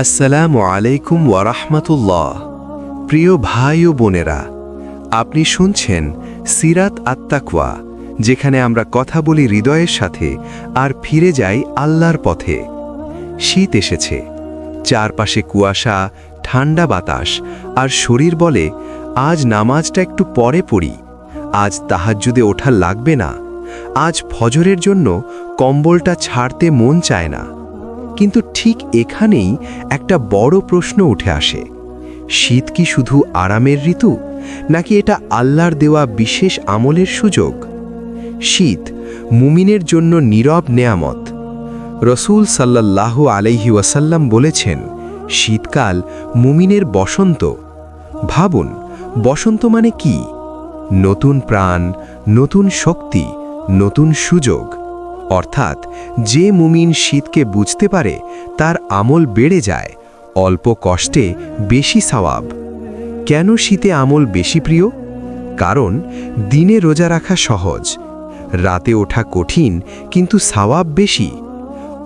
আসসালামু আলাইকুম ওয়ারাহমাতুল্লাহ। প্রিয় ভাই ও বোনেরা, আপনি শুনছেন সিরাত আত-তাকওয়া, যেখানে আমরা কথা বলি হৃদয়ের সাথে আর ফিরে যাই আল্লাহর পথে। শীত এসেছে, চারপাশে কুয়াশা, ঠান্ডা বাতাস, আর শরীর বলে আজ নামাজটা একটু পরে পড়ি, আজ তাহাজ্জুদে ওঠা লাগবে না, আজ ফজরের জন্য কম্বলটা ছাড়তে মন চায় না। কিন্তু ঠিক এখানেই একটা বড় প্রশ্ন উঠে আসে, শীত কি শুধু আরামের ঋতু, নাকি এটা আল্লাহর দেওয়া বিশেষ আমলের সুযোগ? শীত মুমিনের জন্য নীরব নেয়ামত। রসূল সাল্লাল্লাহু আলাইহি ওয়াসাল্লাম বলেছেন, শীতকাল মুমিনের বসন্ত। ভাবুন, বসন্ত মানে কি? নতুন প্রাণ, নতুন শক্তি, নতুন সুযোগ। অর্থাৎ যে মুমিন শীতকে বুঝতে পারে তার আমল বেড়ে যায়, অল্প কষ্টে বেশি সওয়াব। কেন শীতে আমল বেশি প্রিয়? কারণ দিনে রোজা রাখা সহজ, রাতে ওঠা কঠিন, কিন্তু সওয়াব বেশি।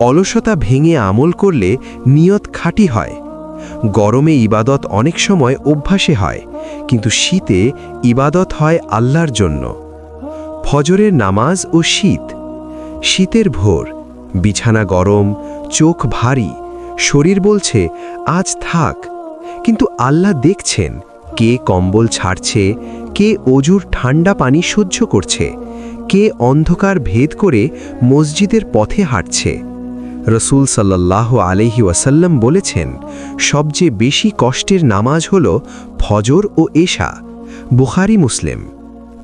অলসতা ভেঙে আমল করলে নিয়ত খাঁটি হয়। গরমে ইবাদত অনেক সময় অভ্যাসে হয়, কিন্তু শীতে ইবাদত হয় আল্লাহর জন্য। ফজরের নামাজ ও শীত। শীতের ভোর, বিছানা গরম, চোখ ভারী, শরীর বলছে আজ থাক, কিন্তু আল্লাহ দেখছেন কে কম্বল ছাড়ছে, কে অজুর ঠান্ডা পানি সহ্য করছে, কে অন্ধকার ভেদ করে মসজিদের পথে হাঁটছে। রসূল সাল্লাল্লাহু আলাইহি ওয়াসাল্লাম বলেছেন, সবচেয়ে বেশি কষ্টের নামাজ হল ফজর ও এশা, বুখারী মুসলিম।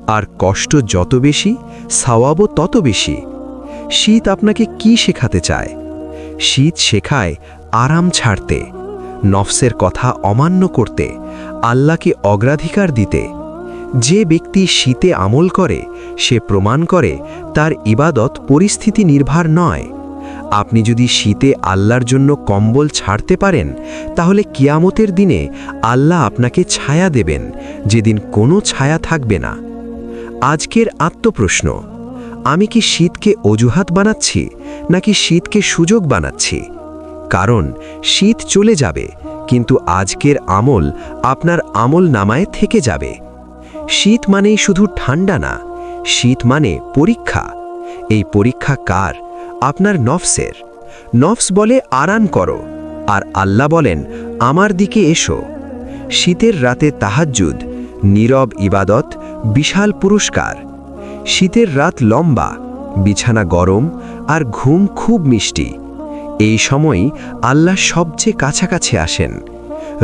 আর কষ্ট যত বেশি, সওয়াবও তত বেশি। শীত আপনাকে কি শেখাতে চায়? শীত শেখায় আরাম ছাড়তে, নফসের কথা অমান্য করতে, আল্লাহকে অগ্রাধিকার দিতে। যে ব্যক্তি শীতে আমল করে, সে প্রমাণ করে তার ইবাদত পরিস্থিতি নির্ভর নয়। আপনি যদি শীতে আল্লাহর জন্য কম্বল ছাড়তে পারেন, তাহলে কিয়ামতের দিনে আল্লাহ আপনাকে ছায়া দেবেন, যেদিন কোনো ছায়া থাকবে না। আজকের আত্মপ্রশ্ন, আমি কি শীতকে অজুহাত বানাচ্ছি, নাকি শীতকে সুযোগ বানাচ্ছি? কারণ শীত চলে যাবে, কিন্তু আজকের আমল আপনার আমল নামায় থেকে যাবে। শীত মানেই শুধু ঠান্ডা না, শীত মানে পরীক্ষা। এই পরীক্ষা কার? আপনার নফসের। নফস বলে আরাম করো, আর আল্লাহ বলেন আমার দিকে এসো। শীতের রাতে তাহাজ্জুদ, নীরব ইবাদত, বিশাল পুরস্কার। শীতের রাত লম্বা, বিছানা গরম, আর ঘুম খুব মিষ্টি। এই সময়ই আল্লাহ সবচেয়ে কাছাকাছি আসেন।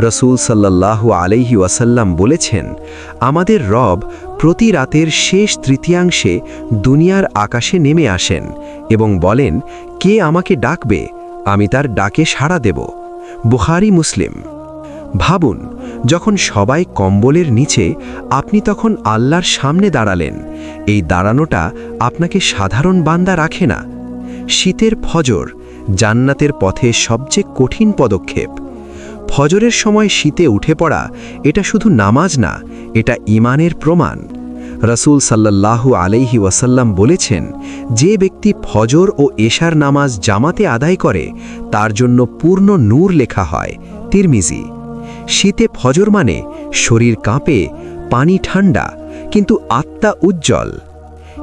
রসূল সাল্লাল্লাহু আলাইহি ওয়াসাল্লাম বলেছেন, আমাদের রব প্রতি রাতের শেষ তৃতীয়াংশে দুনিয়ার আকাশে নেমে আসেন এবং বলেন, কে আমাকে ডাকবে, আমি তার ডাকে সাড়া দেব। বুখারী মুসলিম। ভাবুন, যখন সবাই কম্বলের নিচে, আপনি তখন আল্লাহর সামনে দাঁড়ালেন। এই দাঁড়ানোটা আপনাকে সাধারণ বান্দা রাখে না। শীতের ফজর, জান্নাতের পথে সবচেয়ে কঠিন পদক্ষেপ। ফজরের সময় শীতে উঠে পড়া, এটা শুধু নামাজ না, এটা ঈমানের প্রমাণ। রসূল সাল্লাল্লাহু আলাইহি ওয়াসাল্লাম বলেছেন, যে ব্যক্তি ফজর ও এশার নামাজ জামাতে আদায় করে, তার জন্য পূর্ণ নূর লেখা হয়। তিরমিজি। শীতে ফজর মানে শরীর কাঁপে, পানি ঠান্ডা, কিন্তু আত্মা উজ্জ্বল।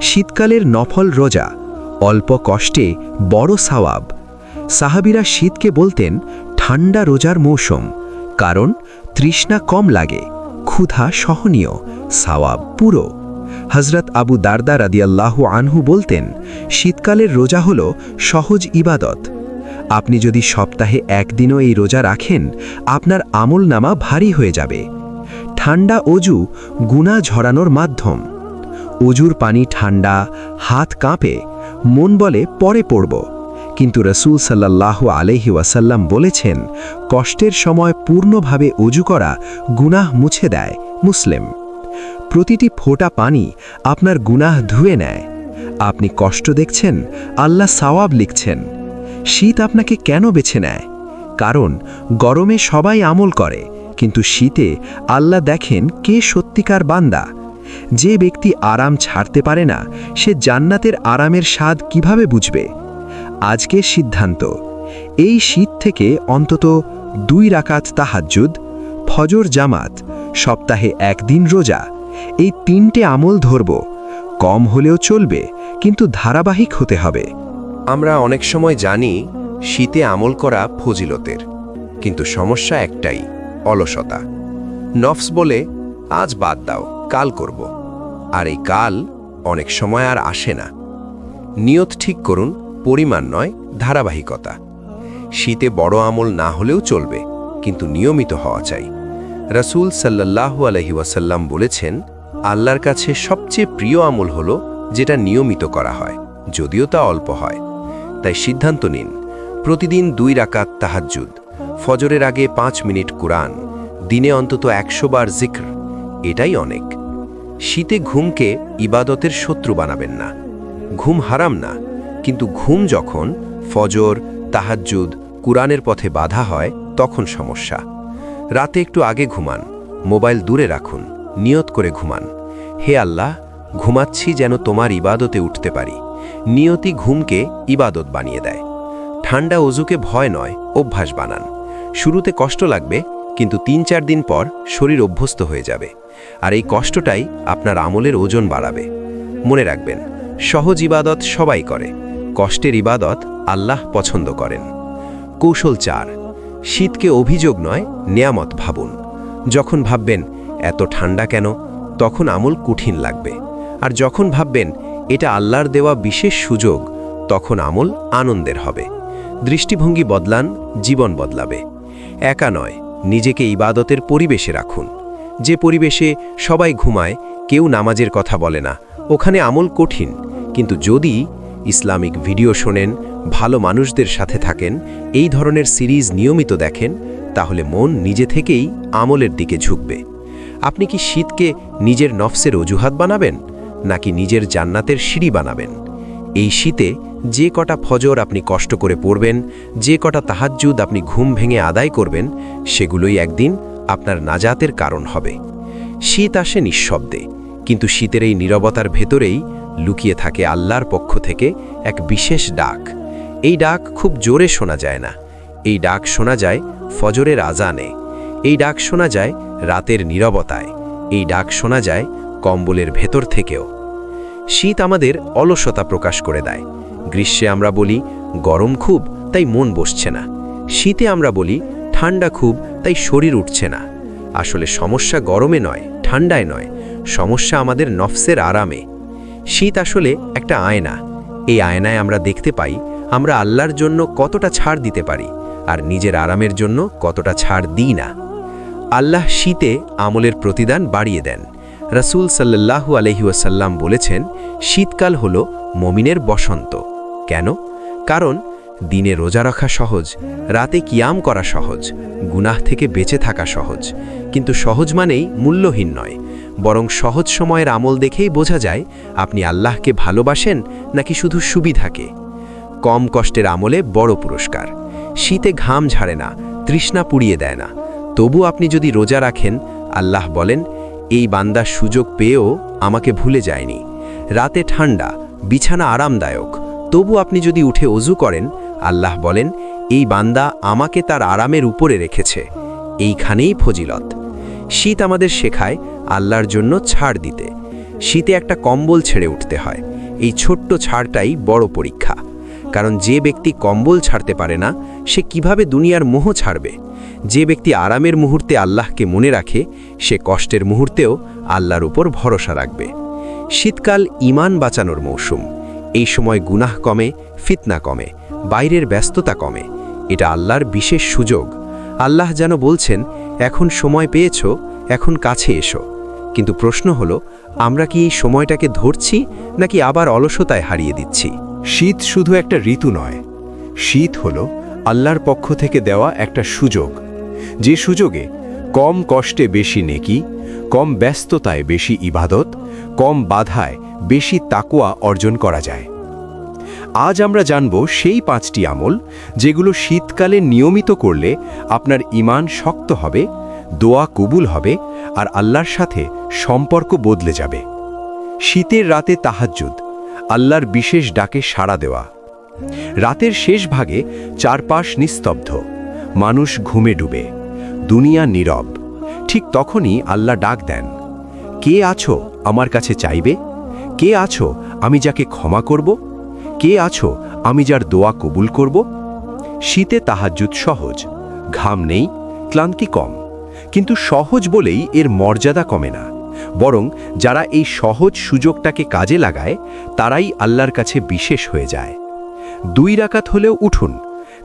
শীতকালের নফল রোজা, অল্প কষ্টে বড় সওয়াব। সাহাবীরা শীতকে বলতেন ঠান্ডা রোজার মৌসুম, কারণ তৃষ্ণা কম লাগে, ক্ষুধা সহনীয়, সওয়াব পুরো। হযরত আবু দারদা রাদিয়াল্লাহু আনহু বলতেন, শীতকালের রোজা হল সহজ ইবাদত। আপনি যদি সপ্তাহে একদিনও এই রোজা রাখেন, আপনার আমল নামা ভারী হয়ে যাবে। ঠান্ডা অজু গুনাহ ঝরানোর মাধ্যম। অজুর পানি ঠান্ডা, হাত কাঁপে, মন বলে পরে পড়ব, কিন্তু রসূল সাল্লাল্লাহু আলাইহি ওয়াসাল্লাম বলেছেন, কষ্টের সময় পূর্ণভাবে অজু করা গুনাহ মুছে দেয়। মুসলিম। প্রতিটি ফোঁটা পানি আপনার গুনাহ ধুয়ে নেয়। আপনি কষ্ট দেখছেন, আল্লাহ সওয়াব লিখছেন। শীত আপনাকে কেন বেছে নেয়? কারণ গরমে সবাই আমল করে, কিন্তু শীতে আল্লাহ দেখেন কে সত্যিকার বান্দা। যে ব্যক্তি আরাম ছাড়তে পারে না, সে জান্নাতের আরামের স্বাদ কিভাবে বুঝবে? আজকের সিদ্ধান্ত, এই শীত থেকে অন্তত 2 রাকাত তাহাজ্জুদ, ফজর জামাত, সপ্তাহে 1 দিন রোজা, এই 3টে আমল ধরব। কম হলেও চলবে, কিন্তু ধারাবাহিক হতে হবে। আমরা অনেক সময় জানি শীতে আমল করা ফজিলতের, কিন্তু সমস্যা একটাই, অলসতা। নফস বলে আজ বাদ দাও, কাল করব। আর এই কাল অনেক সময় আর আসে না। নিয়ত ঠিক করুন, পরিমাণ নয়, ধারাবাহিকতা। শীতে বড় আমল না হলেও চলবে, কিন্তু নিয়মিত হওয়া চাই। রাসূল সাল্লাল্লাহু আলাইহি ওয়াসাল্লাম বলেছেন, আল্লাহর কাছে সবচেয়ে প্রিয় আমল হলো যেটা নিয়মিত করা হয়, যদিও তা অল্প হয়। তাই সিদ্ধান্ত নিন, প্রতিদিন 2 রাকাত তাহাজ্জুদ, ফজরের আগে 5 মিনিট কুরআন, দিনে অন্তত 100 বার জিক্র, এটাই অনেক। শীতে ঘুমকে ইবাদতের শত্রু বানাবেন না। ঘুম হারাম না, কিন্তু ঘুম যখন ফজর, তাহাজ্জুদ, কুরআনের পথে বাধা হয়, তখন সমস্যা। রাতে একটু আগে ঘুমান, মোবাইল দূরে রাখুন, নিয়ত করে ঘুমান, হে আল্লাহ, ঘুমাচ্ছি যেন তোমার ইবাদতে উঠতে পারি। নিয়তি ঘুমকে ইবাদত বানিয়ে দেয়। ঠান্ডা অজুকে ভয় নয়, অভ্যাস বানান। শুরুতে কষ্ট লাগবে, কিন্তু 3-4 দিন পর শরীর অভ্যস্ত হয়ে যাবে। আর এই কষ্টটাই আপনার আমলের ওজন বাড়াবে। মনে রাখবেন, সহজ ইবাদত সবাই করে, কষ্টের ইবাদত আল্লাহ পছন্দ করেন। কৌশল 4, শীতকে অভিযোগ নয়, নেয়ামত ভাবুন। যখন ভাববেন এত ঠান্ডা কেন, তখন আমল কঠিন লাগবে। আর যখন ভাববেন এটা আল্লাহর দেওয়া বিশেষ সুযোগ, তখন আমল আনন্দের হবে। দৃষ্টিভঙ্গি বদলান, জীবন বদলাবে। একা নয়, নিজেকে ইবাদতের পরিবেশে রাখুন। যে পরিবেশে সবাই ঘুমায়, কেউ নামাজের কথা বলে না, ওখানে আমল কঠিন। কিন্তু যদি ইসলামিক ভিডিও শোনেন, ভালো মানুষদের সাথে থাকেন, এই ধরনের সিরিজ নিয়মিত দেখেন, তাহলে মন নিজে থেকেই আমলের দিকে ঝুঁকবে। আপনি কি শীতকে নিজের নফসের অজুহাত বানাবেন, নাকি নিজের জান্নাতের সিঁড়ি বানাবেন? এই শীতে যে কটা ফজর আপনি কষ্ট করে পড়বেন, যে কটা তাহাজ্জুদ আপনি ঘুম ভেঙে আদায় করবেন, সেগুলোই একদিন আপনার নাজাতের কারণ হবে। শীত আসে নিঃশব্দে, কিন্তু শীতের এই নীরবতার ভেতরেই লুকিয়ে থাকে আল্লাহর পক্ষ থেকে এক বিশেষ ডাক। এই ডাক খুব জোরে শোনা যায় না, এই ডাক শোনা যায় ফজরের আজানে, এই ডাক শোনা যায় রাতের নীরবতায়, এই ডাক শোনা যায় কম্বলের ভেতর থেকেও। শীত আমাদের অলসতা প্রকাশ করে দেয়। গ্রীষ্মে আমরা বলি গরম খুব, তাই মন বসছে না। শীতে আমরা বলি ঠান্ডা খুব, তাই শরীর উঠছে না। আসলে সমস্যা গরমে নয়, ঠান্ডায় নয়, সমস্যা আমাদের নফসের আরামে। শীত আসলে একটা আয়না। এই আয়নায় আমরা দেখতে পাই আমরা আল্লাহর জন্য কতটা ছাড় দিতে পারি, আর নিজের আরামের জন্য কতটা ছাড় দিই না। আল্লাহ শীতে আমলের প্রতিদান বাড়িয়ে দেন। রাসূল সাল্লাল্লাহু আলাইহি ওয়াসাল্লাম বলেছেন, শীতকাল হল মুমিনের বসন্ত। কেন? কারণ দিনে রোজা রাখা সহজ, রাতে কিয়াম করা সহজ, গুনাহ থেকে বেঁচে থাকা সহজ। কিন্তু সহজ মানেই মূল্যহীন নয়, বরং সহজ সময়ের আমল দেখেই বোঝা যায় আপনি আল্লাহকে ভালোবাসেন নাকি শুধু সুবিধাকে। কম কষ্টের আমলে বড় পুরস্কার। শীতে ঘাম ঝাড়ে না, তৃষ্ণা পুড়িয়ে দেয় না। তবু আপনি যদি রোজা রাখেন, আল্লাহ বলেন, এই বান্দা সুযোগ পেয়েও আমাকে ভুলে যায়নি। রাতে ঠান্ডা, বিছানা আরামদায়ক, তবু আপনি যদি উঠে ওযু করেন, আল্লাহ বলেন, এই বান্দা আমাকে তার আরামের উপরে রেখেছে। এইখানেই ফজিলত। শীত আমাদের শেখায় আল্লাহর জন্য ছাড় দিতে। শীতে একটা কম্বল ছেড়ে উঠতে হয়। এই ছোট্ট ছাড়টাই বড় পরীক্ষা। কারণ যে ব্যক্তি কম্বল ছাড়তে পারে না, সে কিভাবে দুনিয়ার মোহ ছাড়বে? যে ব্যক্তি আরামের মুহূর্তে আল্লাহকে মনে রাখে, সে কষ্টের মুহূর্তেও আল্লাহর উপর ভরসা রাখবে। শীতকাল ঈমান বাঁচানোর মৌসুম। এই সময় গুনাহ কমে, ফিতনা কমে, বাইরের ব্যস্ততা কমে। এটা আল্লাহর বিশেষ সুযোগ। আল্লাহ যেন বলছেন, এখন সময় পেয়েছ, এখন কাছে এসো। কিন্তু প্রশ্ন হলো, আমরা কি এই সময়টাকে ধরছি নাকি আবার অলসতায় হারিয়ে দিচ্ছি? শীত শুধু একটা ঋতু নয়, শীত হলো আল্লাহর পক্ষ থেকে দেওয়া একটা সুযোগ, যে সুযোগে কম কষ্টে বেশি নেকি, কম ব্যস্ততায় বেশি ইবাদত, কম বাধায় বেশি তাকওয়া অর্জন করা যায়। আজ আমরা জানব সেই 5টি আমল যেগুলো শীতকালে নিয়মিত করলে আপনার ঈমান শক্ত হবে, দোয়া কবুল হবে, আর আল্লাহর সাথে সম্পর্ক বদলে যাবে। শীতের রাতে তাহাজ্জুদ, আল্লাহর বিশেষ ডাকে সাড়া দেওয়া। রাতের শেষ ভাগে চারপাশ নিস্তব্ধ, মানুষ ঘুমে ডুবে, দুনিয়া নীরব। ঠিক তখনই আল্লাহ ডাক দেন, কে আছো আমার কাছে চাইবে? কে আছো আমি যাকে ক্ষমা করব? কে আছো আমি যার দোয়া কবুল করব? শীতে তাহাজ্জুদ সহজ, ঘাম নেই, ক্লান্তি কম, কিন্তু সহজ বলেই এর মর্যাদা কমে না। বরং যারা এই সহজ সুযোগটাকে কাজে লাগায় তারাই আল্লাহর কাছে বিশেষ হয়ে যায়। 2 রাকাত হলেও উঠুন,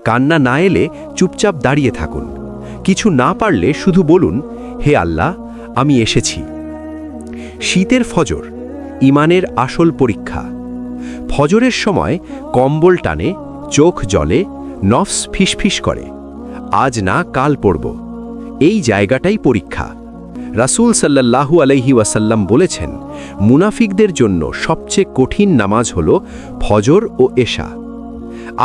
কান্না না এলে চুপচাপ দাঁড়িয়ে থাকুন, কিছু না পারলে শুধু বলুন, হে আল্লাহ, আমি এসেছি। শীতের ফজর ইমানের আসল পরীক্ষা। ফজরের সময় কম্বল টানে, চোখ জ্বলে, নফস ফিসফিস করে, আজ না কাল পড়ব। এই জায়গাটাই পরীক্ষা। রাসূল সাল্লাল্লাহু আলাইহি ওয়াসাল্লাম বলেছেন, মুনাফিকদের জন্য সবচেয়ে কঠিন নামাজ হল ফজর ও এশা।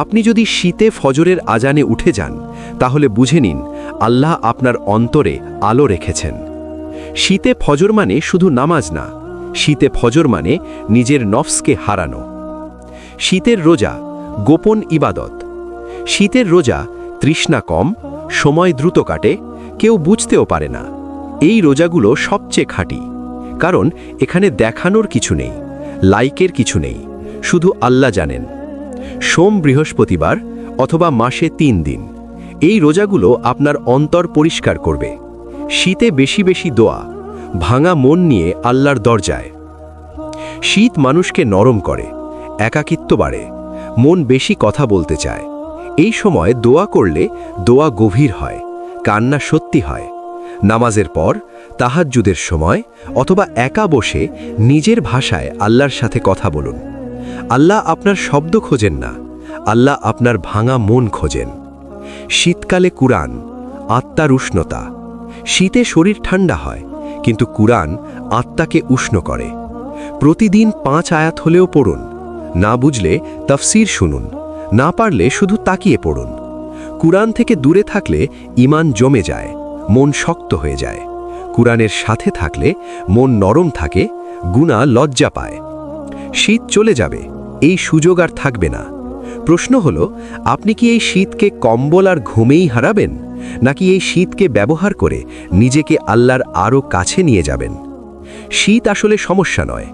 আপনি যদি শীতে ফজরের আজানে উঠে যান, তাহলে বুঝে নিন আল্লাহ আপনার অন্তরে আলো রেখেছেন। শীতে ফজর মানে শুধু নামাজ না, শীতে ফজর মানে নিজের নফসকে হারানো। শীতের রোজা গোপন ইবাদত। শীতের রোজা তৃষ্ণা কম, সময় দ্রুত কাটে, কেউ বুঝতেও পারে না। এই রোজাগুলো সবচেয়ে খাঁটি, কারণ এখানে দেখানোর কিছু নেই, লাইকের কিছু নেই, শুধু আল্লাহ জানেন। সোম বৃহস্পতিবার অথবা মাসে 3 দিন এই রোজাগুলো আপনার অন্তর পরিষ্কার করবে। শীতে বেশি বেশি দোয়া, ভাঙা মন নিয়ে আল্লাহর দরজায়। শীত মানুষকে নরম করে, একাকিত্ব বাড়ে, মন বেশি কথা বলতে চায়। এই সময় দোয়া করলে দোয়া গভীর হয়, কান্না সত্যি হয়। নামাজের পর, তাহাজ্জুদের সময় অথবা একা বসে নিজের ভাষায় আল্লাহর সাথে কথা বলুন। আল্লাহ আপনার শব্দ খোঁজেন না, আল্লাহ আপনার ভাঙা মন খোঁজেন। শীতকালে কুরআন, আত্মার উষ্ণতা। শীতে শরীর ঠান্ডা হয়, কিন্তু কুরআন আত্মাকে উষ্ণ করে। প্রতিদিন 5 আয়াত হলেও পড়ুন, না বুঝলে তাফসীর শুনুন, না পারলে শুধু তাকিয়ে পড়ুন। কুরআন থেকে দূরে থাকলে ঈমান জমে যায়, মন শক্ত হয়ে যায়। কুরআনের সাথে থাকলে মন নরম থাকে, গুনাহ লজ্জা পায়। শীত চলে যাবে, এই সুযোগ আর থাকবে না। প্রশ্ন হলো, আপনি কি এই শীতকে কম্বল আর ঘুমেই হারাবেন, নাকি এই শীতকে ব্যবহার করে নিজেকে আল্লাহর আরও কাছে নিয়ে যাবেন? শীত আসলে সমস্যা নয়,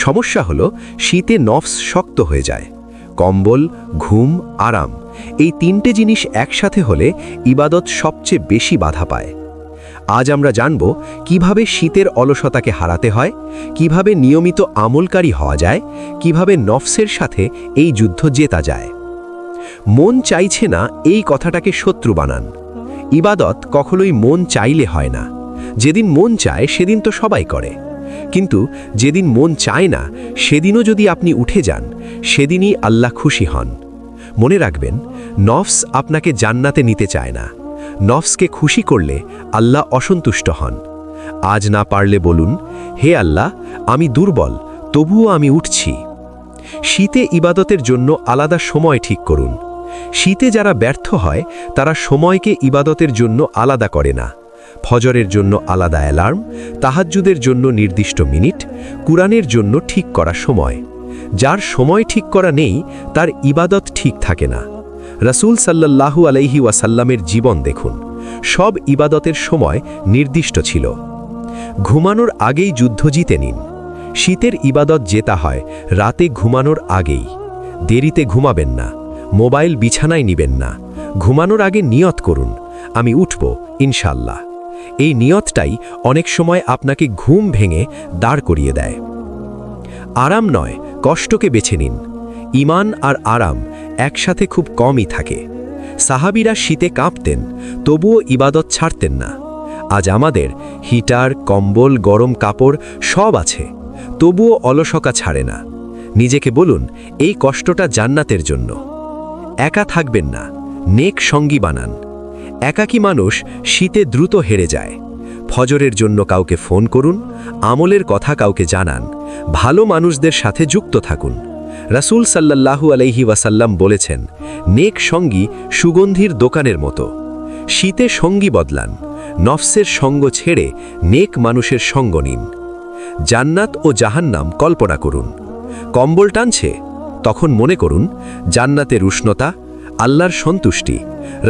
সমস্যা হলো শীতে নফস শক্ত হয়ে যায়। কম্বল, ঘুম, আরাম, এই 3টে জিনিস একসাথে হলে ইবাদত সবচেয়ে বেশি বাধা পায়। আজ আমরা জানব কিভাবে শীতের অলসতাকে হারাতে হয়, কিভাবে নিয়মিত আমলকারী হওয়া যায়, কিভাবে নফসের সাথে এই যুদ্ধ জেতা যায়। মন চাইছে না এই কথাটাকে শত্রু বানান। ইবাদত কখনোই মন চাইলে হয় না। যেদিন মন চায় সেদিন তো সবাই করে, কিন্তু যেদিন মন চায় না সেদিনও যদি আপনি উঠে যান, সেদিনই আল্লাহ খুশি হন। মনে রাখবেন, নফস আপনাকে জান্নাতে নিতে চায় না। নফসকে খুশি করলে আল্লাহ অসন্তুষ্ট হন। আজ না পারলে বলুন, হে আল্লাহ, আমি দুর্বল, তবুও আমি উঠছি। শীতে ইবাদতের জন্য আলাদা সময় ঠিক করুন। শীতে যারা ব্যর্থ হয় তারা সময়কে ইবাদতের জন্য আলাদা করে না। ফজরের জন্য আলাদা অ্যালার্ম, তাহাজ্জুদের জন্য নির্দিষ্ট মিনিট, কুরআনের জন্য ঠিক করা সময়। যার সময় ঠিক করা নেই তার ইবাদত ঠিক থাকে না। রাসূল সাল্লাল্লাহু আলাইহি ওয়াসাল্লামের জীবন দেখুন, সব ইবাদতের সময় নির্দিষ্ট ছিল। ঘুমানোর আগেই যুদ্ধ জিতে নিন। শীতের ইবাদত জেতা হয় রাতে ঘুমানোর আগেই। দেরিতে ঘুমাবেন না, মোবাইল বিছানায় নিবেন না। ঘুমানোর আগে নিয়ত করুন, আমি উঠব ইনশাআল্লাহ। এই নিয়তটাই অনেক সময় আপনাকে ঘুম ভেঙে দাঁড় করিয়ে দেয়। আরাম নয়, কষ্টকে বেছে নিন। ঈমান আর আরাম একসাথে খুব কমই থাকে। সাহাবীরা শীতে কাঁপতেন, তবুও ইবাদত ছাড়তেন না। আজ আমাদের হিটার, কম্বল, গরম কাপড় সব আছে, তবুও অলসতা ছাড়ে না। নিজেকে বলুন, এই কষ্টটা জান্নাতের জন্য। একা থাকবেন না, নেক সঙ্গী বানান। একাকী মানুষ শীতে দ্রুত হেরে যায়। ফজরের জন্য কাউকে ফোন করুন, আমলের কথা কাউকে জানান, ভালো মানুষদের সাথে যুক্ত থাকুন। রাসূল সাল্লাল্লাহু আলাইহি ওয়াসাল্লাম বলেছেন, নেক সঙ্গী সুগন্ধির দোকানের মতো। শীতে সঙ্গী বদলান, নফসের সঙ্গ ছেড়ে নেক মানুষের সঙ্গ নিন। জান্নাত ও জাহান্নাম কল্পনা করুন। কম্বল টানছে, তখন মনে করুন জান্নাতের উষ্ণতা, আল্লাহর সন্তুষ্টি,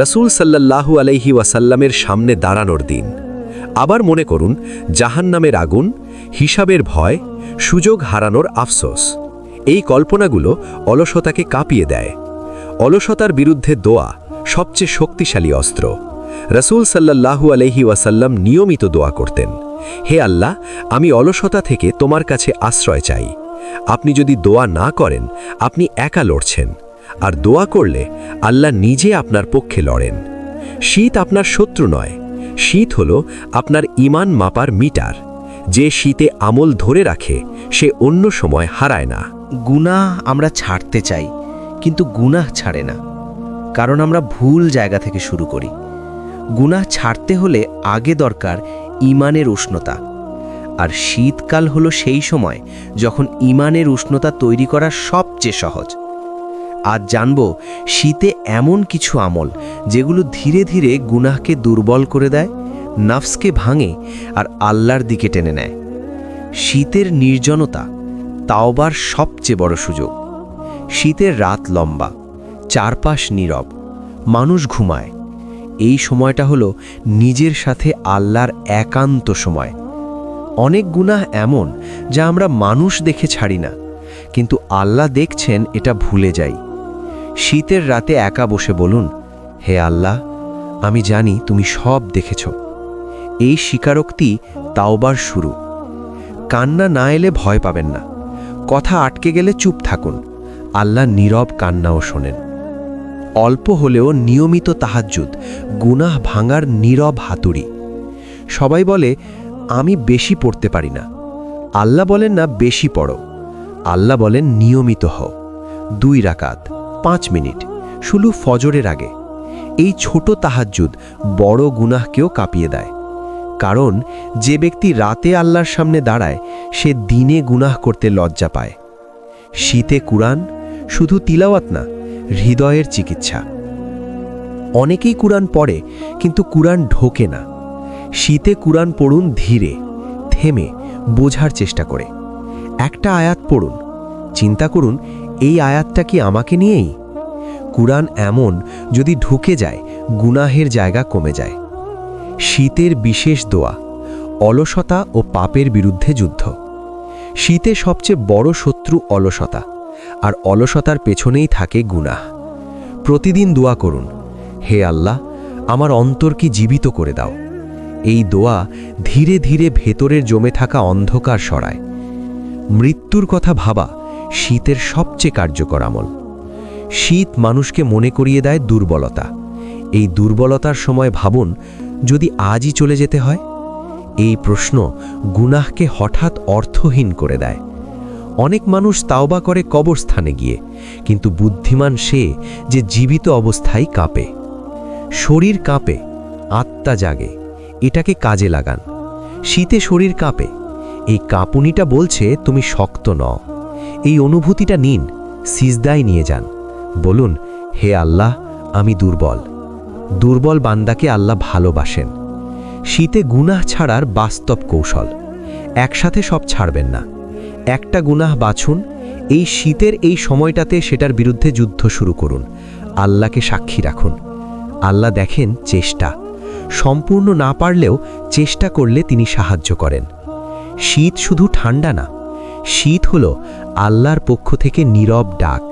রাসূল সাল্লাল্লাহু আলাইহি ওয়াসাল্লামের সামনে দাঁড়ানোর দিন। আবার মনে করুন জাহান্নামের আগুন, হিসাবের ভয়, সুযোগ হারানোর আফসোস। এই কল্পনাগুলো অলসতাকে কাঁপিয়ে দেয়। অলসতার বিরুদ্ধে দোয়া সবচেয়ে শক্তিশালী অস্ত্র। রাসূল সাল্লাল্লাহু আলাইহি ওয়াসাল্লাম নিয়মিত দোয়া করতেন, হে আল্লাহ, আমি অলসতা থেকে তোমার কাছে আশ্রয় চাই। আপনি যদি দোয়া না করেন, আপনি একা লড়ছেন, আর দোয়া করলে আল্লাহ নিজে আপনার পক্ষে লড়েন। শীত আপনার শত্রু নয়, শীত হলো আপনার ঈমান মাপার মিটার। যে শীতে আমল ধরে রাখে সে অন্য সময় হারায় না। গুনাহ আমরা ছাড়তে চাই, কিন্তু গুনাহ ছাড়ে না, কারণ আমরা ভুল জায়গা থেকে শুরু করি। গুনাহ ছাড়তে হলে আগে দরকার ঈমানের উষ্ণতা, আর শীতকাল হলো সেই সময় যখন ঈমানের উষ্ণতা তৈরি করা সবচেয়ে সহজ। আজ জানব শীতে এমন কিছু আমল যেগুলো ধীরে ধীরে গুনাহকে দুর্বল করে দেয়, নফসকে ভাঙে আর আল্লাহর দিকে টেনে নেয়। শীতের নির্জনতা তাওবার সবচেয়ে বড় সুযোগ। শীতের রাত লম্বা, চারপাশ নীরব, মানুষ ঘুমায়। এই সময়টা হলো নিজের সাথে আল্লাহর একান্ত সময়। অনেক গুনাহ এমন যা আমরা মানুষ দেখে ছাড়ি না, কিন্তু আল্লাহ দেখছেন এটা ভুলে যাই। শীতের রাতে একা বসে বলুন, হে আল্লাহ, আমি জানি তুমি সব দেখেছ। এই স্বীকারোক্তি তাওবার শুরু। কান্না না এলে ভয় পাবেন না, কথা আটকে গেলে চুপ থাকুন, আল্লাহ নীরব কান্নাও শোনেন। অল্প হলেও নিয়মিত তাহাজ্জুদ গুনাহ ভাঙার নীরব হাতুড়ি। সবাই বলে আমি বেশি পড়তে পারি না। আল্লাহ বলেন না বেশি পড়ো, আল্লাহ বলেন নিয়মিত হও। 2 রাকাত, 5 মিনিট, শুধু ফজরের আগে। এই ছোট তাহাজ্জুদ বড় গুনাহকেও কাঁপিয়ে দেয়। কারণ যে ব্যক্তি রাতে আল্লাহর সামনে দাঁড়ায় সে দিনে গুনাহ করতে লজ্জা পায়। শীতে কুরআন শুধু তিলাওয়াত না, হৃদয়ের চিকিৎসা। অনেকেই কুরআন পড়ে কিন্তু কুরআন ঢোকে না। শীতে কুরআন পড়ুন ধীরে, থেমে, বোঝার চেষ্টা করে। একটা আয়াত পড়ুন, চিন্তা করুন এই আয়াতটা কি আমাকে নিয়েই? কুরআন এমন যদি ঢুকে যায় গুনাহের জায়গা কমে যায়। শীতের বিশেষ দোয়া, অলসতা ও পাপের বিরুদ্ধে যুদ্ধ। শীতে সবচেয়ে বড় শত্রু অলসতা, আর অলসতার পেছনেই থাকে গুনাহ। প্রতিদিন দোয়া করুন, হে আল্লাহ, আমার অন্তরকে জীবিত করে দাও। এই দোয়া ধীরে ধীরে ভেতরের জমে থাকা অন্ধকার সরায়। মৃত্যুর কথা ভাবা শীতের সবচেয়ে কার্যকর আমল। শীত মানুষকে মনে করিয়ে দেয় দুর্বলতা। এই দুর্বলতার সময় ভাবুন, যদি আজই চলে যেতে হয়? এই প্রশ্ন গুনাহকে হঠাৎ অর্থহীন করে দেয়। অনেক মানুষ তাওবা করে কবরস্থানে গিয়ে, কিন্তু বুদ্ধিমান সে যে জীবিত অবস্থায় কাঁপে। শরীর কাঁপে, আত্মা জাগে, এটাকে কাজে লাগান। শীতে শরীর কাঁপে, এই কাঁপুনিটা বলছে তুমি শক্ত নও। এই অনুভূতিটা নিন, সিজদায় নিয়ে যান, বলুন, হে আল্লাহ, আমি দুর্বল। দুর্বল বান্দাকে আল্লাহ ভালোবাসেন। শীতে গুনাহ ছাড়ার বাস্তব কৌশল। একসাথে সব ছাড়বেন না, একটা গুনাহ বাছুন। এই শীতের এই সময়টাতে সেটার বিরুদ্ধে যুদ্ধ শুরু করুন। আল্লাহকে সাক্ষী রাখুন। আল্লাহ দেখেন চেষ্টা। সম্পূর্ণ না পারলেও চেষ্টা করলে তিনি সাহায্য করেন। শীত শুধু ঠান্ডা না, শীত হলো আল্লাহর পক্ষ থেকে নীরব ডাক।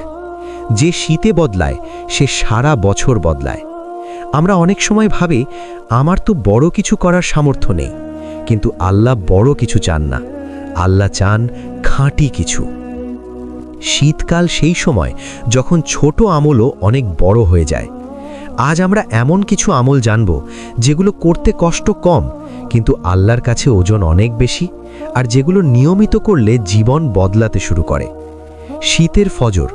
যে শীতে বদলায় সে সারা বছর বদলায়। আমরা অনেক সময় ভাবি আমার তো বড় কিছু করার সামর্থ্য নেই, কিন্তু আল্লাহ বড় কিছু চান না, আল্লাহ চান খাঁটি কিছু। শীতকাল সেই সময় যখন ছোট আমলও অনেক বড় হয়ে যায়। আজ আমরা এমন কিছু আমল জানব যেগুলো করতে কষ্ট কম, কিন্তু আল্লাহর কাছে ওজন অনেক বেশি, আর যেগুলো নিয়মিত করলে জীবন বদলাতে শুরু করে। শীতের ফজর,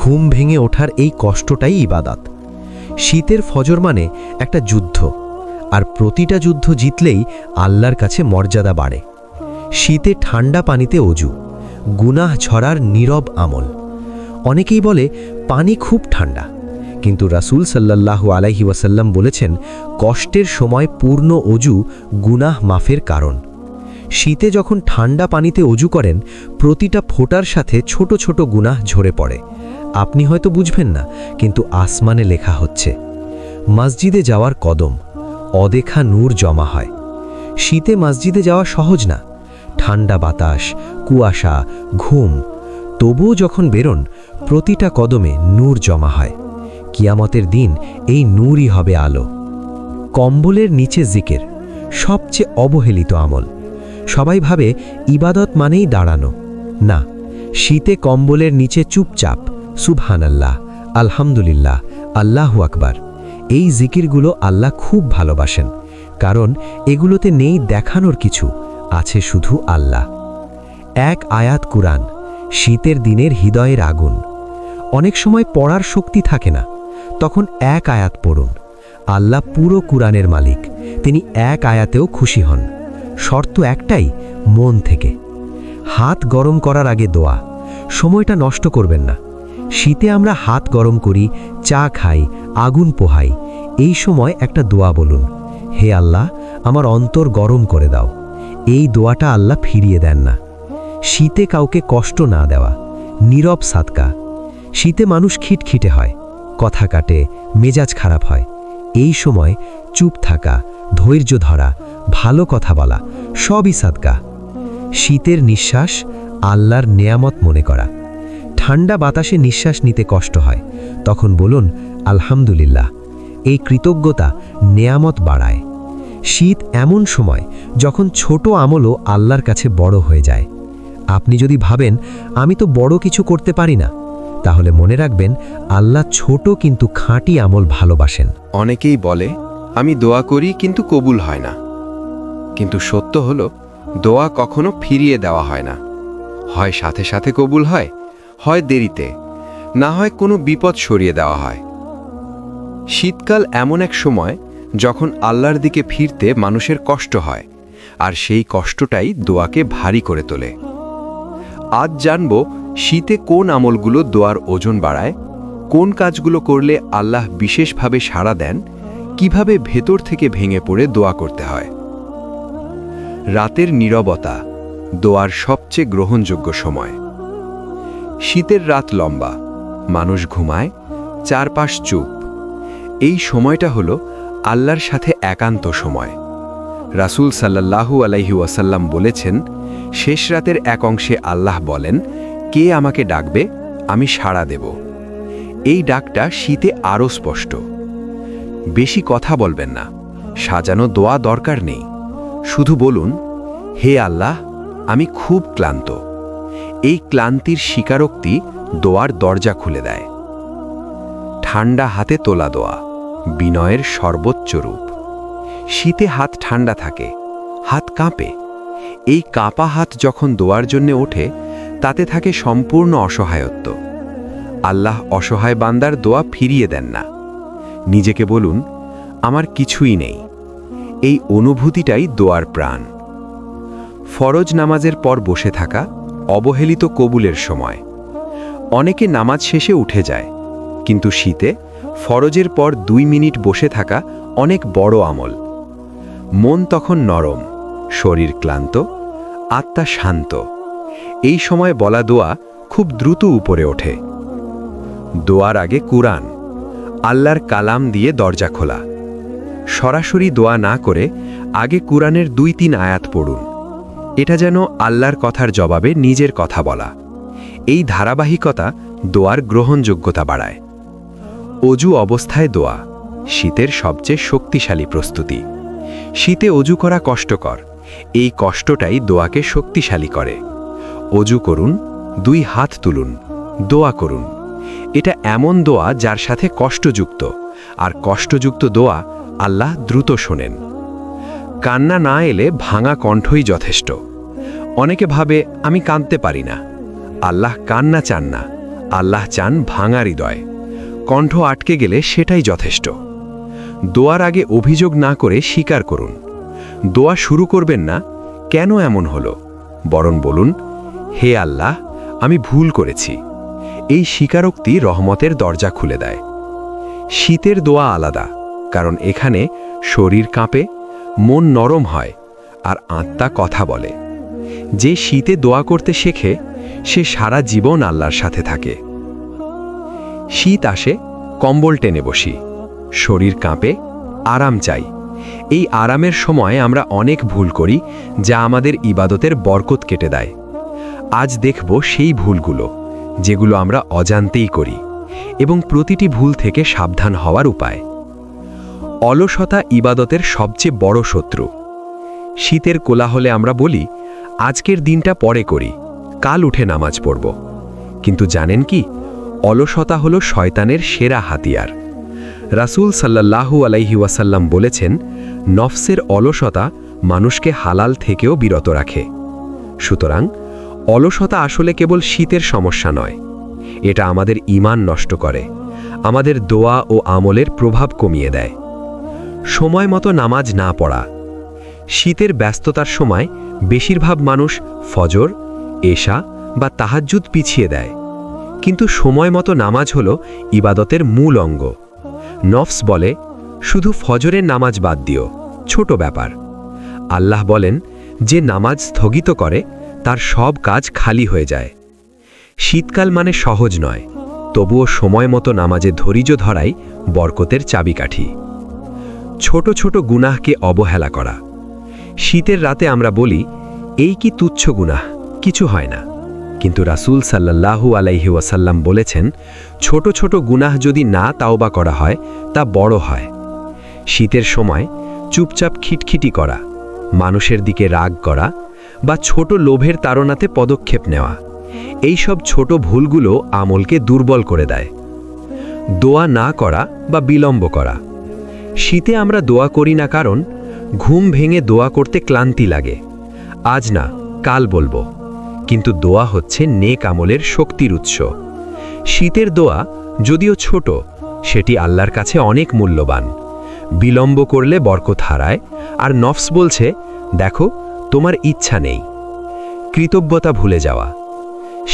ঘুম ভেঙে ওঠার এই কষ্টটাই ইবাদত। শীতের ফজর মানে একটা যুদ্ধ, আর প্রতিটা যুদ্ধ জিতলেই আল্লাহর কাছে মর্যাদা বাড়ে। শীতে ঠান্ডা পানিতে অজু, গুনাহ ঝরার নীরব আমল। অনেকেই বলে পানি খুব ঠান্ডা, কিন্তু রাসূল সাল্লাল্লাহু আলাইহি ওয়াসাল্লাম বলেছেন কষ্টের সময় পূর্ণ অজু গুনাহ মাফের কারণ। শীতে যখন ঠান্ডা পানিতে অজু করেন প্রতিটা ফোঁটার সাথে ছোট ছোট গুনাহ ঝরে পড়ে, আপনি হয়তো বুঝবেন না, কিন্তু আসমানে লেখা হচ্ছে। মসজিদে যাওয়ার কদম, অদেখা নূর জমা হয়। শীতে মসজিদে যাওয়া সহজ না, ঠান্ডা বাতাস, কুয়াশা, ঘুম। তবুও যখন বেরোন, প্রতিটা কদমে নূর জমা হয়। কিয়ামতের দিন এই নূরই হবে আলো। কম্বলের নিচে জিকির, সবচেয়ে অবহেলিত আমল। সবাই ভাবে ইবাদত মানেই দাঁড়ানো। না, শীতে কম্বলের নিচে চুপচাপ সুবহানাল্লাহ, আলহামদুলিল্লাহ, আল্লাহু আকবার, এই জিকিরগুলো আল্লাহ খুব ভালোবাসেন, কারণ এগুলোতে নেই দেখানোর কিছু, আছে শুধু আল্লাহ। এক আয়াত কুরআন, শীতের দিনের হৃদয়ের আগুন। অনেক সময় পড়ার শক্তি থাকে না, তখন এক আয়াত পড়ুন। আল্লাহ পুরো কুরআনের মালিক, তিনি এক আয়াতেও খুশি হন। শর্ত একটাই, মন থেকে। হাত গরম করার আগে দোয়া, সময়টা নষ্ট করবেন না। শীতে আমরা হাত গরম করি, চা খাই, আগুন পোহাই। এই সময় একটা দোয়া বলুন, হে আল্লাহ, আমার অন্তর গরম করে দাও। এই দোয়াটা আল্লাহ ফিরিয়ে দেন না। শীতে কাউকে কষ্ট না দেওয়া, নীরব সাদকা। শীতে মানুষ খিটখিটে হয়, কথা কাটে, মেজাজ খারাপ হয়। এই সময় চুপ থাকা, ধৈর্য ধরা, ভালো কথা বলা, সবই সাদকা। শীতের নিঃশ্বাস আল্লাহর নেয়ামত মনে করা। ঠান্ডা বাতাসে নিঃশ্বাস নিতে কষ্ট হয়, তখন বলুন আলহামদুলিল্লাহ। এই কৃতজ্ঞতা নেয়ামত বাড়ায়। শীত এমন সময় যখন ছোট আমলও আল্লাহর কাছে বড় হয়ে যায়। আপনি যদি ভাবেন আমি তো বড় কিছু করতে পারি না, তাহলে মনে রাখবেন আল্লাহ ছোট কিন্তু খাঁটি আমল ভালোবাসেন। অনেকেই বলে আমি দোয়া করি কিন্তু কবুল হয় না। কিন্তু সত্য হলো, দোয়া কখনো ফিরিয়ে দেওয়া হয় না। হয় সাথে সাথে কবুল হয়, হয় দেরিতে, না হয় কোনো বিপদ সরিয়ে দেওয়া হয়। শীতকাল এমন এক সময় যখন আল্লাহর দিকে ফিরতে মানুষের কষ্ট হয়, আর সেই কষ্টটাই দোয়াকে ভারী করে তোলে। আজ জানব শীতে কোন আমলগুলো দোয়ার ওজন বাড়ায়, কোন কাজগুলো করলে আল্লাহ বিশেষভাবে সাড়া দেন, কিভাবে ভেতর থেকে ভেঙে পড়ে দোয়া করতে হয়। রাতের নীরবতা দোয়ার সবচেয়ে গ্রহণযোগ্য সময়। শীতের রাত লম্বা, মানুষ ঘুমায়, চারপাশ চুপ। এই সময়টা হলো আল্লাহর সাথে একান্ত সময়। রাসূল সাল্লাল্লাহু আলাইহি ওয়াসাল্লাম বলেছেন, শেষ রাতের এক অংশে আল্লাহ বলেন, কে আমাকে ডাকবে, আমি সাড়া দেব। এই ডাকটা শীতে আরও স্পষ্ট। বেশি কথা বলবেন না, সাজানো দোয়া দরকার নেই। শুধু বলুন, হে আল্লাহ, আমি খুব ক্লান্ত। এই ক্লান্তির স্বীকারোক্তি দোয়ার দরজা খুলে দেয়। ঠান্ডা হাতে তোলা দোয়া বিনয়ের সর্বোচ্চ রূপ। শীতে হাত ঠান্ডা থাকে, হাত কাঁপে। এই কাঁপা হাত যখন দোয়ার জন্য ওঠে, তাতে থাকে সম্পূর্ণ অসহায়ত্ব। আল্লাহ অসহায় বান্দার দোয়া ফিরিয়ে দেন না। নিজেকে বলুন, আমার কিছুই নেই। এই অনুভূতিটাই দোয়ার প্রাণ। ফরজ নামাজের পর বসে থাকা অবহেলিত কবুলের সময়। অনেকে নামাজ শেষে উঠে যায়, কিন্তু শীতে ফরজের পর 2 মিনিট বসে থাকা অনেক বড় আমল। মন তখন নরম, শরীর ক্লান্ত, আত্মা শান্ত। এই সময় বলা দোয়া খুব দ্রুত উপরে ওঠে। দোয়ার আগে কুরআন, আল্লাহর কালাম দিয়ে দরজা খোলা। সরাসরি দোয়া না করে আগে কুরআনের 2-3 আয়াত পড়ুন। এটা যেন আল্লাহর কথার জবাবে নিজের কথা বলা। এই ধারাবাহিকতা দোয়ার গ্রহণযোগ্যতা বাড়ায়। অজু অবস্থায় দোয়া শীতের সবচেয়ে শক্তিশালী প্রস্তুতি। শীতে অজু করা কষ্টকর, এই কষ্টটাই দোয়াকে শক্তিশালী করে। অজু করুন, 2 হাত তুলুন, দোয়া করুন। এটা এমন দোয়া যার সাথে কষ্টযুক্ত, আর কষ্টযুক্ত দোয়া আল্লাহ দ্রুত শোনেন। কান্না না এলে ভাঙা কণ্ঠই যথেষ্ট। অনেকে ভাবে আমি কাঁদতে পারি না। আল্লাহ কান্না চান না, আল্লাহ চান ভাঙা হৃদয়। কণ্ঠ আটকে গেলে সেটাই যথেষ্ট। দোয়ার আগে অভিযোগ না করে স্বীকার করুন। দোয়া শুরু করবেন না, কেন এমন হলো, বরং বলুন, হে আল্লাহ, আমি ভুল করেছি। এই স্বীকারোক্তি রহমতের দরজা খুলে দেয়। শীতের দোয়া আলাদা, কারণ এখানে শরীর কাঁপে, মন নরম হয়, আর আত্মা কথা বলে। যে শীতে দোয়া করতে শেখে, সে সারা জীবন আল্লাহর সাথে থাকে। শীত আসে, কম্বল টেনে বসি, শরীর কাঁপে, আরাম চাই। এই আরামের সময় আমরা অনেক ভুল করি, যা আমাদের ইবাদতের বরকত কেটে দেয়। আজ দেখব সেই ভুলগুলো যেগুলো আমরা অজান্তেই করি, এবং প্রতিটি ভুল থেকে সাবধান হওয়ার উপায়। অলসতা ইবাদতের সবচেয়ে বড় শত্রু। শীতের কোলাহলে আমরা বলি, আজকের দিনটা পরে করি, কাল উঠে নামাজ পড়ব। কিন্তু জানেন কি, অলসতা হলো শয়তানের সেরা হাতিয়ার। রাসূল সাল্লাল্লাহু আলাইহি ওয়াসাল্লাম বলেছেন, নফসের অলসতা মানুষকে হালাল থেকেও বিরত রাখে। সুতরাং অলসতা আসলে কেবল শীতের সমস্যা নয়, এটা আমাদের ঈমান নষ্ট করে, আমাদের দোয়া ও আমলের প্রভাব কমিয়ে দেয়। সময় মতো নামাজ না পড়া। শীতের ব্যস্ততার সময় বেশিরভাগ মানুষ ফজর, এশা বা তাহাজ্জুদ পিছিয়ে দেয়, কিন্তু সময় মতো নামাজ হলো ইবাদতের মূল অঙ্গ। নফস বলে, শুধু ফজরের নামাজ বাদ দিও, ছোট ব্যাপার। আল্লাহ বলেন, যে নামাজ স্থগিত করে তার সব কাজ খালি হয়ে যায়। শীতকাল মানে সহজ নয়, তবুও সময় মতো নামাজে ধৈর্য ধরাই বরকতের চাবিকাঠি। ছোট ছোট গুনাহকে অবহেলা করা। শীতের রাতে আমরা বলি, এই কি তুচ্ছ গুনাহ, কিছু হয় না। কিন্তু রাসূল সাল্লাল্লাহু আলাইহি ওয়াসাল্লাম বলেছেন, ছোট ছোট গুনাহ যদি না তাওবা করা হয় তা বড় হয়। শীতের সময় চুপচাপ খিটখিটি করা, মানুষের দিকে রাগ করা বা ছোট লোভের তাড়নাতে পদক্ষেপ নেওয়া, এই সব ছোট ভুলগুলো আমলকে দুর্বল করে দেয়। দোয়া না করা বা বিলম্ব করা। শীতে আমরা দোয়া করি না কারণ ঘুম ভেঙে দোয়া করতে ক্লান্তি লাগে, আজ না কাল বলবো। কিন্তু দোয়া হচ্ছে নেক আমলের শক্তির উৎস। শীতের দোয়া যদিও ছোট, সেটি আল্লাহর কাছে অনেক মূল্যবান। বিলম্ব করলে বরকত হারায়, আর নফস বলছে, দেখো তোমার ইচ্ছা নেই। কৃতজ্ঞতা ভুলে যাওয়া।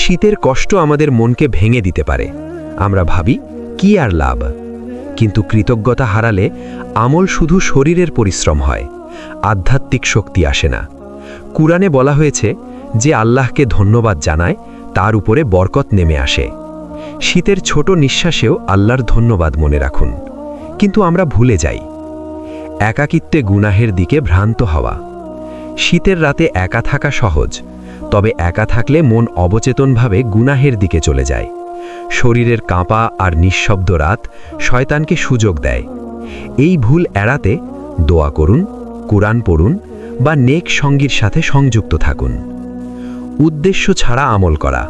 শীতের কষ্ট আমাদের মনকে ভেঙে দিতে পারে, আমরা ভাবি কি আর লাভ। কিন্তু কৃতজ্ঞতা হারালে আমল শুধু শরীরের পরিশ্রম হয়, আধ্যাত্মিক শক্তি আসে না। কুরআনে বলা হয়েছে, যে আল্লাহকে ধন্যবাদ জানায় তার উপরে বরকত নেমে আসে। শীতের ছোট নিঃশ্বাসেও আল্লাহর ধন্যবাদ মনে রাখুন। কিন্তু আমরা ভুলে যাই। একাকিত্বে গুনাহের দিকে ভ্রান্ত হওয়া। শীতের রাতে একা থাকা সহজ, তবে একা থাকলে মন অবচেতনভাবে গুনাহের দিকে চলে যায়। শরীরের কাঁপা আর নিঃশব্দ রাত শয়তানকে সুযোগ দেয়। এই ভুল এড়াতে দোয়া করুন, কুরআন পড়ুন বা নেক সঙ্গীর সাথে সংযুক্ত থাকুন। উদ্দেশ্য ছাড়া আমল করা।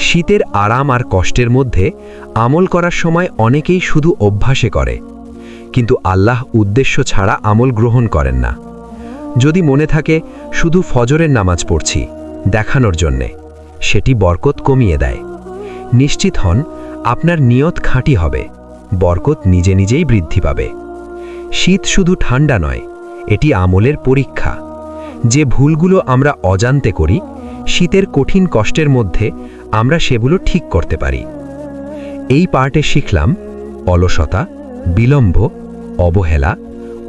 শীতের আরাম আর কষ্টের মধ্যে আমল করার সময় অনেকেই শুধু অভ্যাসে করে, কিন্তু আল্লাহ উদ্দেশ্য ছাড়া আমল গ্রহণ করেন না। যদি মনে থাকে শুধু ফজরের নামাজ পড়ছি দেখানোর জন্যে, সেটি বরকত কমিয়ে দেয়। নিশ্চিত হন আপনার নিয়ত খাঁটি হবে, বরকত নিজে নিজেই বৃদ্ধি পাবে। শীত শুধু ঠান্ডা নয়, এটি আমলের পরীক্ষা। যে ভুলগুলো আমরা অজান্তে করি, শীতের কঠিন কষ্টের মধ্যে আমরা সেগুলো ঠিক করতে পারি। এই পার্টে শিখলাম, অলসতা, বিলম্ব, অবহেলা,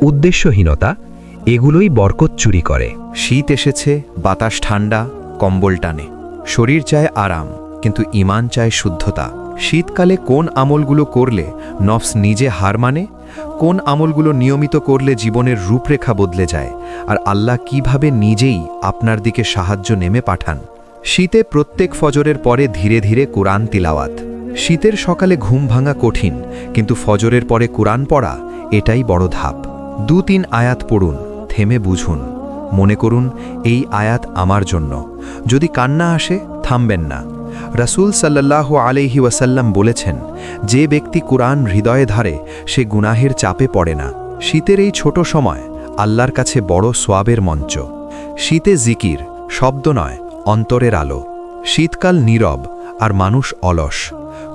উদ্দেশ্যহীনতা এগুলোই বরকত চুরি করে। শীত এসেছে, বাতাস ঠান্ডা, কম্বল টানে, শরীর চায় আরাম, কিন্তু ঈমান চায় শুদ্ধতা। শীতকালে কোন আমলগুলো করলে নফস নিজে হার মানে, কোন আমলগুলো নিয়মিত করলে জীবনের রূপরেখা বদলে যায়, আর আল্লাহ কিভাবে নিজেই আপনার দিকে সাহায্য নেমে পাঠান। শীতে প্রত্যেক ফজরের পরে ধীরে ধীরে কুরআন তিলাওয়াত। শীতের সকালে ঘুম ভাঙা কঠিন, কিন্তু ফজরের পরে কুরআন পড়া এটাই বড় ধাপ। 2-3 আয়াত পড়ুন, থেমে বুঝুন, মনে করুন এই আয়াত আমার জন্য। যদি কান্না আসে থামবেন না। রাসূল সাল্লাল্লাহু আলাইহি ওয়াসাল্লাম বলেছেন, যে ব্যক্তি কুরআন হৃদয়ে ধারে সে গুনাহের চাপে পড়ে না। শীতের এই ছোট সময় আল্লাহর কাছে বড় সোয়াবের মঞ্চ। শীতে জিকির শব্দ নয়, অন্তরের আলো। শীতকাল নীরব আর মানুষ অলস।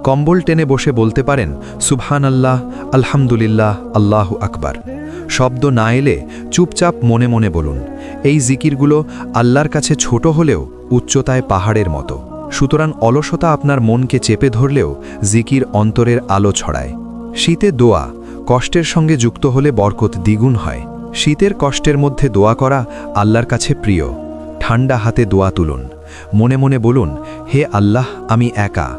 কম্বল টেনে বসে বলতে পারেন, সুবহানাল্লাহ, আলহামদুলিল্লাহ, আল্লাহু আকবার। শব্দ না এলে চুপচাপ মনে মনে বলুন। এই জিকিরগুলো আল্লাহর কাছে ছোট হলেও উচ্চতায় পাহাড়ের মতো। সুতরাং অলসতা আপনার মনকে চেপে ধরলেও জিকির অন্তরের আলো ছড়ায়। শীতে দোয়া কষ্টের সঙ্গে যুক্ত হলে বরকত দ্বিগুণ হয়। শীতের কষ্টের মধ্যে দোয়া করা আল্লাহর কাছে প্রিয়। ঠান্ডা হাতে দোয়া তুলুন, মনে মনে বলুন, হে আল্লাহ, আমি একা।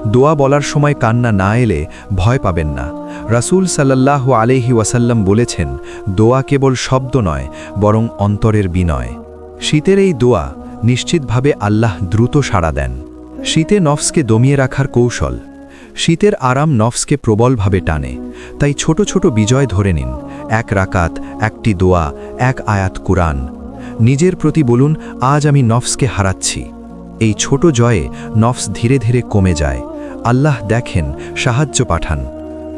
দোয়া বলার সময় কান্না না এলে ভয় পাবেন না। রাসূল সাল্লাল্লাহু আলাইহি ওয়াসাল্লাম বলেছেন, দোয়া কেবল শব্দ নয়, বরং অন্তরের বিনয়। শীতের এই দোয়া নিশ্চিতভাবে আল্লাহ দ্রুত সাড়া দেন। শীতে নফসকে দমিয়ে রাখার কৌশল। শীতের আরাম নফসকে প্রবলভাবে টানে, তাই ছোট ছোট বিজয় ধরে নিন। এক রাকাত, একটি দোয়া, এক আয়াত কুরআন। নিজের প্রতি বলুন, আজ আমি নফসকে হারাচ্ছি। এই ছোট জয়ে নফস ধীরে ধীরে কমে যায়। আল্লাহ দেখেন, সাহায্য পাঠান।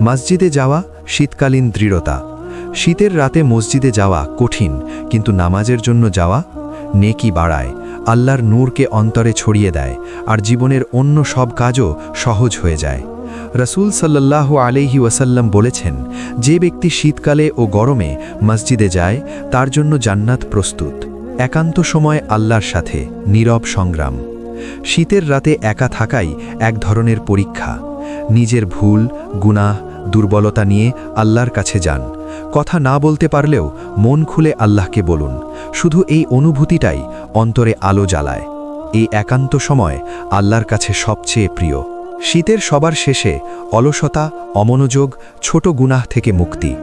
মসজিদে যাওয়া শীতকালীন দৃঢ়তা। শীতের রাতে মসজিদে যাওয়া কঠিন, কিন্তু নামাজের জন্য যাওয়া নেকি বাড়ায়, আল্লাহর নূরকে অন্তরে ছড়িয়ে দেয়, আর জীবনের অন্য সব কাজও সহজ হয়ে যায়। রাসূল সাল্লাল্লাহু আলাইহি ওয়াসাল্লাম বলেছেন, যে ব্যক্তি শীতকালে ও গরমে মসজিদে যায় তার জন্য জান্নাত প্রস্তুত। একান্ত সময় আল্লাহর সাথে নীরব সংগ্রাম। শীতের রাতে একা থাকাই এক ধরনের পরীক্ষা। নিজের ভুল, গুনাহ, দুর্বলতা নিয়ে আল্লাহর কাছে যান। কথা না বলতে পারলেও মন খুলে আল্লাহকে বলুন। শুধু এই অনুভূতিটাই অন্তরে আলো জ্বালায়। এই একান্ত সময় আল্লাহর কাছে সবচেয়ে প্রিয়। শীতের সবার শেষে অলসতা, অমনোযোগ, ছোট গুনাহ থেকে মুক্তি।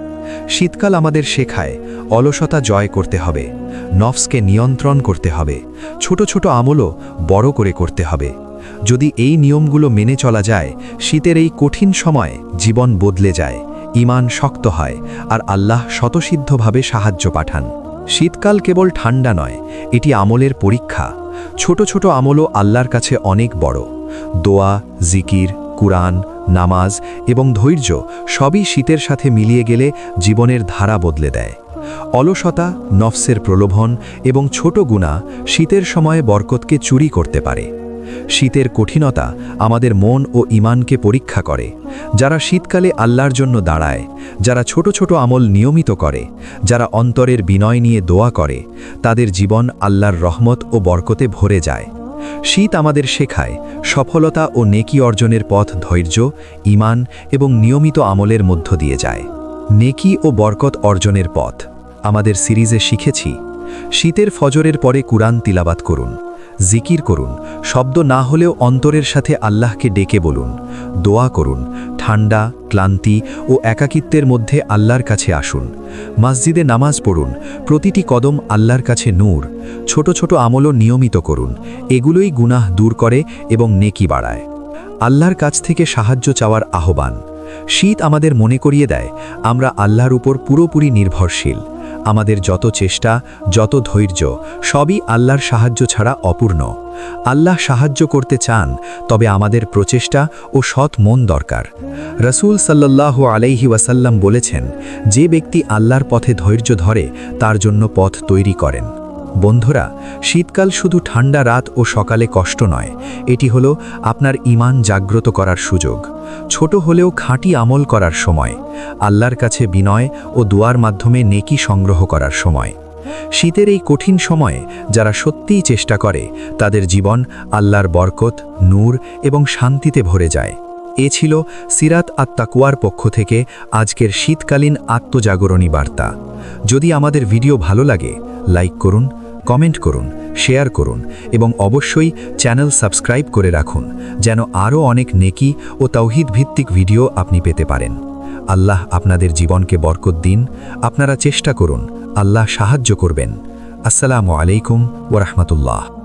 শীতকাল আমাদের শেখায় অলসতা জয় করতে হবে, নফসকে নিয়ন্ত্রণ করতে হবে, ছোট ছোট আমলও বড় করে করতে হবে। যদি এই নিয়মগুলো মেনে চলা যায়, শীতের এই কঠিন সময় জীবন বদলে যায়, ঈমান শক্ত হয়, আর আল্লাহ স্বতঃসিদ্ধভাবে সাহায্য পাঠান। শীতকাল কেবল ঠান্ডা নয়, এটি আমলের পরীক্ষা। ছোট ছোট আমলও আল্লাহর কাছে অনেক বড়। দোয়া, জিকির, কুরআন, নামাজ এবং ধৈর্য সবই শীতের সাথে মিলিয়ে গেলে জীবনের ধারা বদলে দেয়। অলসতা, নফসের প্রলোভন এবং ছোট গুনাহ শীতের সময়ে বরকতকে চুরি করতে পারে। শীতের কঠিনতা আমাদের মন ও ঈমানকে পরীক্ষা করে। যারা শীতকালে আল্লাহর জন্য দাঁড়ায়, যারা ছোট ছোট আমল নিয়মিত করে, যারা অন্তরের বিনয় নিয়ে দোয়া করে, তাদের জীবন আল্লাহর রহমত ও বরকতে ভরে যায়। শীত আমাদের শেখায় সফলতা ও নেকি অর্জনের পথ ধৈর্য, ঈমান এবং নিয়মিত আমলের মধ্য দিয়ে যায়। নেকি ও বরকত অর্জনের পথ আমাদের সিরিজে শিখেছি। শীতের ফজরের পরে কুরআন তিলাবাত করুন, জিকির করুন, শব্দ না হলেও অন্তরের সাথে আল্লাহকে ডেকে বলুন, দোয়া করুন। ঠান্ডা, ক্লান্তি ও একাকিত্বের মধ্যে আল্লাহর কাছে আসুন। মসজিদে নামাজ পড়ুন, প্রতিটি কদম আল্লাহর কাছে নূর। ছোট ছোট আমলও নিয়মিত করুন, এগুলোই গুনাহ দূর করে এবং নেকি বাড়ায়। আল্লাহর কাছ থেকে সাহায্য চাওয়ার আহ্বান। শীত আমাদের মনে করিয়ে দেয় আমরা আল্লাহর উপর পুরোপুরি নির্ভরশীল। আমাদের যত চেষ্টা, যত ধৈর্য, সবই আল্লাহর সাহায্য ছাড়া অপূর্ণ। আল্লাহ সাহায্য করতে চান, তবে আমাদের প্রচেষ্টা ও সৎ মন দরকার। রাসূল সাল্লাল্লাহু আলাইহি ওয়াসাল্লাম বলেছেন, যে ব্যক্তি আল্লাহর পথে ধৈর্য ধরে তার জন্য পথ তৈরি করেন। বন্ধুরা, শীতকাল শুধু ঠান্ডা রাত ও সকালে কষ্ট নয়, এটি হলো আপনার ঈমান জাগ্রত করার সুযোগ। ছোট হলেও খাঁটি আমল করার সময়, আল্লাহর কাছে বিনয় ও দোয়ার মাধ্যমে নেকি সংগ্রহ করার সময়। শীতের এই কঠিন সময়ে যারা সত্যিই চেষ্টা করে, তাদের জীবন আল্লাহর বরকত, নূর এবং শান্তিতে ভরে যায়। এ ছিল সিরাত আত-তাকওয়ার পক্ষ থেকে আজকের শীতকালীন আত্মজাগরণী বার্তা। যদি আমাদের ভিডিও ভালো লাগে, লাইক করুন, কমেন্ট করুন, শেয়ার করুন এবং অবশ্যই চ্যানেল সাবস্ক্রাইব করে রাখুন, যেন আরও অনেক নেকি ও তাওহীদ ভিত্তিক ভিডিও আপনি পেতে পারেন। আল্লাহ আপনাদের জীবনকে বরকত দিন। আপনারা চেষ্টা করুন, আল্লাহ সাহায্য করবেন। আসসালামু আলাইকুম ওয়া রাহমাতুল্লাহ।